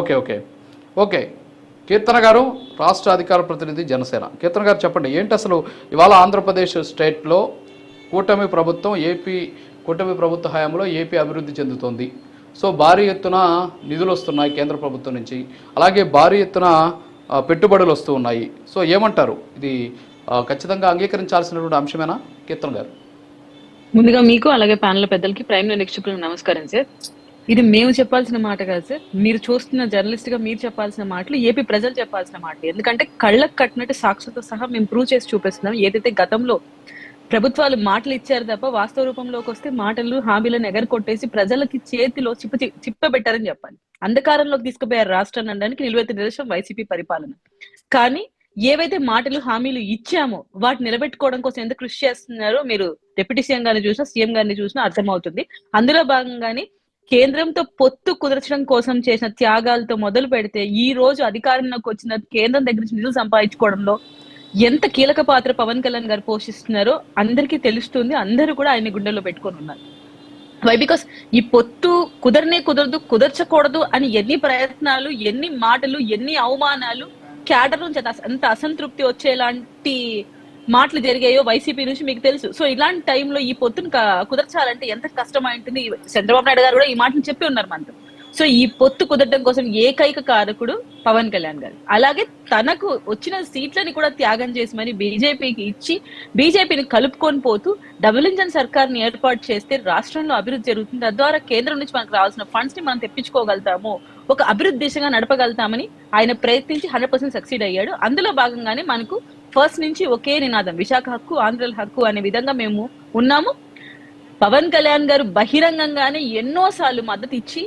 Okay okay okay. కీర్తన గారు, రాష్ట్ర అధికార ప్రతినిధి జనసేన. కీర్తన గారు చెప్పండి, ఏంటి అసలు ఇవాళ ఆంధ్రప్రదేశ్ స్టేట్లో కూటమి ప్రభుత్వం, కూటమి ప్రభుత్వ హయాంలో ఏపీ అభివృద్ధి చెందుతోంది. సో భారీ ఎత్తున నిధులు వస్తున్నాయి కేంద్ర ప్రభుత్వం నుంచి, అలాగే భారీ ఎత్తున పెట్టుబడులు వస్తూ ఉన్నాయి. సో ఏమంటారు, ఇది ఖచ్చితంగా అంగీకరించాల్సినటువంటి అంశమేనా కీర్తన గారు? ముందుగా మీకు అలాగే ప్యానల్ పెద్దలకి, ప్రైమ్ వీక్షకులకు నమస్కారం సార్. ఇది మేము చెప్పాల్సిన మాట కాదు సార్, మీరు చూస్తున్న జర్నలిస్ట్ గా మీరు చెప్పాల్సిన మాటలు, ఏపీ ప్రజలు చెప్పాల్సిన మాటలు. ఎందుకంటే కళ్ళకు కట్టినట్టు సాక్షులతో సహా మేము ప్రూవ్ చేసి చూపిస్తున్నాం. ఏదైతే గతంలో ప్రభుత్వాలు మాటలు ఇచ్చారు తప్ప వాస్తవ రూపంలోకి వస్తే మాటలు హామీలను ఎగరకొట్టేసి ప్రజలకి చేతిలో చిప్పబెట్టారని చెప్పాలి. అంధకారంలోకి తీసుకుపోయారు రాష్ట్రాన్ని అనడానికి నిలువెత్తు నిదర్శనం వైసీపీ పరిపాలన. కానీ ఏవైతే మాటలు హామీలు ఇచ్చామో వాటిని నిలబెట్టుకోవడం కోసం ఎంత కృషి చేస్తున్నారో మీరు డిప్యూటీ సీఎం గారిని చూసినా, సీఎం గారిని చూసినా అర్థమవుతుంది. అందులో భాగంగానే కేంద్రంతో పొత్తు కుదర్చడం కోసం చేసిన త్యాగాలతో మొదలు పెడితే ఈ రోజు అధికారంలోకి వచ్చిన కేంద్రం దగ్గర నుంచి నిధులు సంపాదించుకోవడంలో ఎంత కీలక పాత్ర పవన్ కళ్యాణ్ గారు పోషిస్తున్నారో అందరికీ తెలుస్తుంది. అందరూ కూడా ఆయన గుండెల్లో పెట్టుకొని ఉన్నారు. వై? బికాస్ ఈ పొత్తు కుదర్చకూడదు అని ఎన్ని ప్రయత్నాలు, ఎన్ని మాటలు, ఎన్ని అవమానాలు, క్యాడర్ నుంచి అంత అసంతృప్తి వచ్చేలాంటి మాటలు జరిగాయో వైసీపీ నుంచి మీకు తెలుసు. సో ఇలాంటి టైంలో ఈ పొత్తును కుదర్చాలంటే ఎంత కష్టమై ఉంటుంది. చంద్రబాబు నాయుడు గారు కూడా ఈ మాటను చెప్పి ఉన్నారు మనతో. సో ఈ పొత్తు కుదరడం కోసం ఏకైక కారకుడు పవన్ కళ్యాణ్ గారు. అలాగే తనకు వచ్చిన సీట్లని కూడా త్యాగం చేసి మరి బీజేపీకి ఇచ్చి బీజేపీని కలుపుకొని పోతూ డబుల్ ఇంజన్ సర్కార్ని ఏర్పాటు చేస్తే రాష్ట్రంలో అభివృద్ధి జరుగుతుంది. తద్వారా కేంద్రం నుంచి మనకు రావాల్సిన ఫండ్స్ ని మనం తెప్పించుకోగలుగుతాము, ఒక అభివృద్ధి దిశగా నడపగలుగుతామని ఆయన ప్రయత్నించి 100% సక్సీడ్ అయ్యాడు. అందులో భాగంగానే మనకు ఫస్ట్ నుంచి ఒకే నినాదం, విశాఖ హక్కు, ఆంధ్రుల హక్కు అనే విధంగా మేము ఉన్నాము. పవన్ కళ్యాణ్ గారు బహిరంగంగానే ఎన్నోసార్లు మద్దతు ఇచ్చి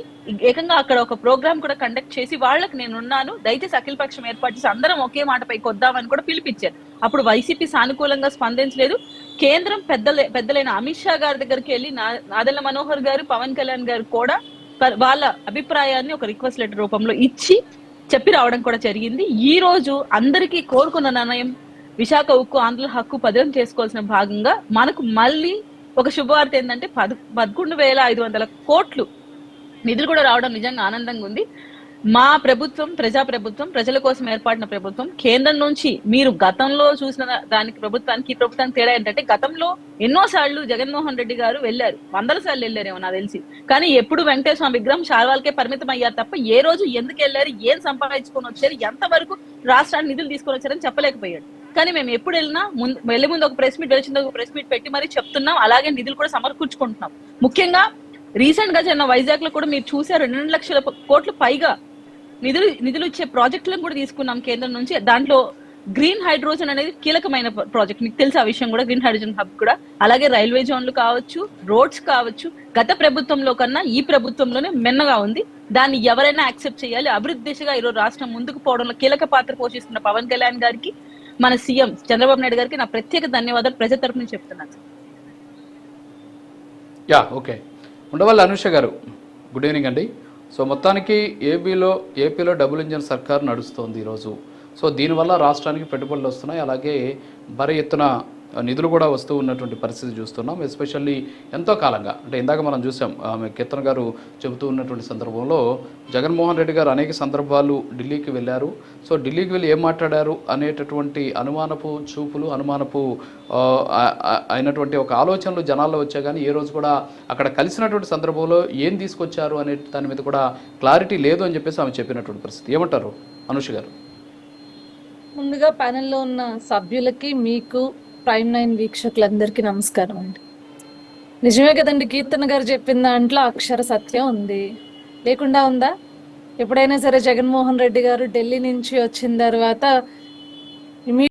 ఏకంగా అక్కడ ఒక ప్రోగ్రామ్ కూడా కండక్ట్ చేసి వాళ్ళకి నేనున్నాను, దయచేసి అఖిలపక్షం ఏర్పాటు చేసి అందరం ఒకే మాటపై కొద్దామని కూడా పిలిపించారు. అప్పుడు వైసీపీ సానుకూలంగా స్పందించలేదు. కేంద్రం పెద్దలైన అమిత్ షా గారి దగ్గరికి వెళ్ళి నాదెళ్ల మనోహర్ గారు, పవన్ కళ్యాణ్ గారు కూడా వాళ్ళ అభిప్రాయాన్ని ఒక రిక్వెస్ట్ లెటర్ రూపంలో ఇచ్చి చెప్పి రావడం కూడా జరిగింది. ఈ రోజు అందరికీ కోరుకున్న నిర్ణయం విశాఖ ఉక్కు, ఆంధ్రుల హక్కు పదిలం చేసుకోవాల్సిన భాగంగా మనకు మళ్ళీ ఒక శుభవార్త ఏంటంటే 11,500 కోట్లు నిధులు కూడా రావడం నిజంగా ఆనందంగా ఉంది. మా ప్రభుత్వం ప్రజా ప్రభుత్వం, ప్రజల కోసం ఏర్పడిన ప్రభుత్వం. కేంద్రం నుంచి మీరు గతంలో చూసిన దానికి ప్రభుత్వానికి ఈ ప్రభుత్వానికి తేడా ఏంటంటే, గతంలో ఎన్నోసార్లు జగన్మోహన్ రెడ్డి గారు వెళ్ళారు, 100 సార్లు వెళ్ళారేమో నాకు తెలిసి. కానీ ఎప్పుడు వెంకటేశ్వర విగ్రహం శాల్వాలకే పరిమితం అయ్యారు తప్ప ఏ రోజు ఎందుకు వెళ్ళారు, ఏం సంపాదించుకొని వచ్చారు, ఎంతవరకు రాష్ట్రానికి నిధులు తీసుకొని వచ్చారని చెప్పలేకపోయాడు. కానీ మేము ఎప్పుడు వెళ్ళినా వెళ్లే ముందు ఒక ప్రెస్ మీట్, వెళ్ళిన ఒక ప్రెస్ మీట్ పెట్టి మరీ చెప్తున్నాం. అలాగే నిధులు కూడా సమకూర్చుకుంటున్నాం. ముఖ్యంగా రీసెంట్ గా జరిగిన వైజాగ్ లో కూడా మీరు చూసారు, 2 లక్షల కోట్లు పైగా నిధులు ఇచ్చే ప్రాజెక్టులను కూడా తీసుకున్నాం కేంద్రం నుంచి. దాంట్లో గ్రీన్ హైడ్రోజన్ అనేది కీలకమైన ప్రాజెక్ట్, మీకు తెలుసు ఆ విషయం కూడా. గ్రీన్ హైడ్రోజన్ హబ్ కూడా, అలాగే రైల్వే జోన్లు కావచ్చు, రోడ్స్ కావచ్చు, గత ప్రభుత్వంలో కన్నా ఈ ప్రభుత్వంలోనే మిన్నగా ఉంది. దాన్ని ఎవరైనా యాక్సెప్ట్ చేయాలి. అభివృద్ధి దిశగా ఈరోజు రాష్ట్రం ముందుకు పోవడంలో కీలక పాత్ర పోషిస్తున్న పవన్ కళ్యాణ్ గారికి, మన సీఎం చంద్రబాబు నాయుడు గారికి నా ప్రత్యేక ధన్యవాదాలు ప్రజల తరఫున చెప్తున్నాను. ఓకే. ఉండవల్లి అనుష గారు, గుడ్ ఈవినింగ్ అండి. సో మొత్తానికి ఏపీలో డబుల్ ఇంజన్ సర్కార్ నడుస్తోంది ఈరోజు. సో దీనివల్ల రాష్ట్రానికి పెట్టుబడులు వస్తున్నాయి, అలాగే భారీ ఎత్తున నిధులు కూడా వస్తూ ఉన్నటువంటి పరిస్థితి చూస్తున్నాం. ఎస్పెషల్లీ ఎంతో కాలంగా, అంటే ఇందాక మనం చూసాం కీర్తన గారు చెబుతూ ఉన్నటువంటి సందర్భంలో, జగన్మోహన్ రెడ్డి గారు అనేక సందర్భాలు ఢిల్లీకి వెళ్ళారు. సో ఢిల్లీకి వెళ్ళి ఏం మాట్లాడారు అనేటటువంటి అనుమానపు చూపులు, అయినటువంటి ఒక ఆలోచనలు జనాల్లో వచ్చా, కానీ ఏ రోజు కూడా అక్కడ కలిసినటువంటి సందర్భంలో ఏం తీసుకొచ్చారు అనే దాని మీద కూడా క్లారిటీ లేదు అని చెప్పేసి ఆమె చెప్పినటువంటి పరిస్థితి. ఏమంటారు అనుష గారు? ముందుగా ప్యానెల్లో ఉన్న సభ్యులకి, మీకు, ప్రైమ్ 9 వీక్షకులందరికీ నమస్కారం అండి. నిజమే కదండి, కీర్తన గారు చెప్పిన దాంట్లో అక్షర సత్యం ఉంది, లేకుండా ఉందా? ఎప్పుడైనా సరే జగన్మోహన్ రెడ్డి గారు ఢిల్లీ నుంచి వచ్చిన తర్వాత